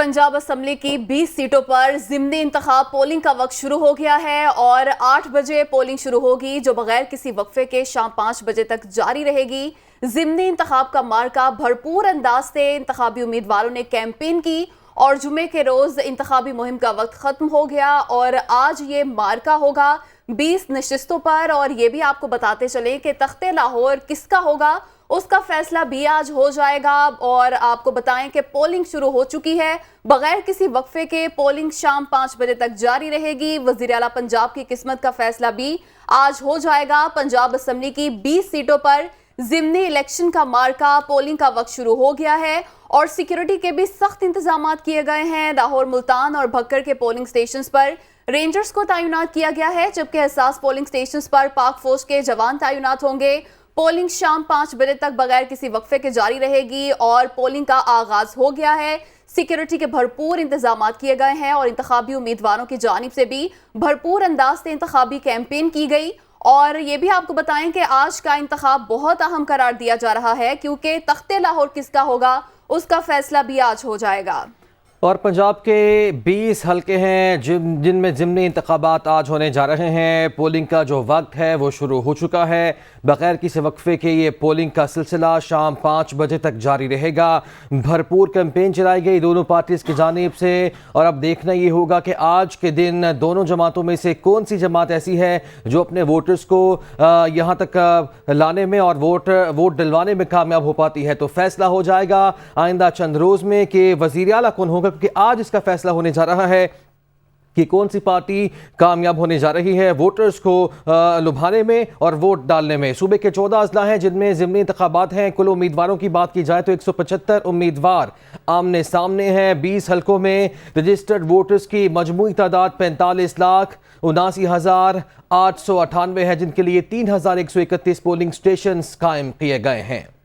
Punjab assembly की 20 सीटों पर ज़िमनी इंतखाब पोलिंग का वक्त शुरू हो गया है और 8 बजे पोलिंग शुरू होगी, जो बगैर किसी वक्फे के शाम 5 बजे तक जारी रहेगी। ज़िमनी इंतखाब का मार्का भरपूर अंदाज से इंतखाबी उम्मीदवारों ने कैंपेन की और जुमे के रोज़ इंतखाबी मुहिम का वक्त ख़त्म हो गया और आज ये मार्का होगा 20 नशिस्तों पर। और ये भी आपको बताते चलें कि तख्ते लाहौर किसका होगा, उसका फैसला भी आज हो जाएगा। और आपको बताएं कि पोलिंग शुरू हो चुकी है, बगैर किसी वक्फे के पोलिंग शाम 5 बजे तक जारी रहेगी। वज़ीर आला पंजाब की किस्मत का फैसला भी आज हो जाएगा। पंजाब असम्बली की 20 सीटों पर ज़िमनी इलेक्शन का मार्का पोलिंग का वक्त शुरू हो गया है और सिक्योरिटी के भी सख्त इंतजाम किए गए हैं। लाहौर, मुल्तान और भक्कर के पोलिंग स्टेशंस पर रेंजर्स को तैनात किया गया है, जबकि हसास पोलिंग स्टेशंस पर पाक फौज के जवान तैनात होंगे। पोलिंग शाम 5 बजे तक बगैर किसी वक्फे के जारी रहेगी और पोलिंग का आगाज हो गया है। सिक्योरिटी के भरपूर इंतजाम किए गए हैं और इंतखाबी उम्मीदवारों की जानिब से भी भरपूर अंदाज से इंतखाबी कैंपेन की गई। और ये भी आपको बताएं कि आज का इंतखाब बहुत अहम करार दिया जा रहा है, क्योंकि तख्ते लाहौर किसका होगा उसका फैसला भी आज हो जाएगा। और पंजाब के 20 हलके हैं जिनमें ज़िमनी इंतखाबात आज होने जा रहे हैं। पोलिंग का जो वक्त है वो शुरू हो चुका है। बग़ैर किसी वक्फे के ये पोलिंग का सिलसिला शाम 5 बजे तक जारी रहेगा। भरपूर कैंपेन चलाई गई दोनों पार्टीज़ की जानिब से और अब देखना ये होगा कि आज के दिन दोनों जमातों में से कौन सी जमात ऐसी है जो अपने वोटर्स को यहाँ तक लाने में और वोट दिलवाने में कामयाब हो पाती है। तो फैसला हो जाएगा आइंदा चंद रोज़ में कि वज़ीर आला कौन होगा, क्योंकि आज इसका फैसला होने जा रहा है कि कौन सी पार्टी कामयाब होने जा रही है वोटर्स को लुभाने में और वोट डालने में। सूबे के 14 अजला हैं जिनमें ज़िमनी इंतखाबात हैं। कुल उम्मीदवारों की बात की जाए तो 175 उम्मीदवार आमने सामने हैं। 20 हलकों में रजिस्टर्ड वोटर्स की मजमूई तादाद 45,79,898 है, जिनके लिए 3,131 पोलिंग स्टेशन कायम किए गए हैं।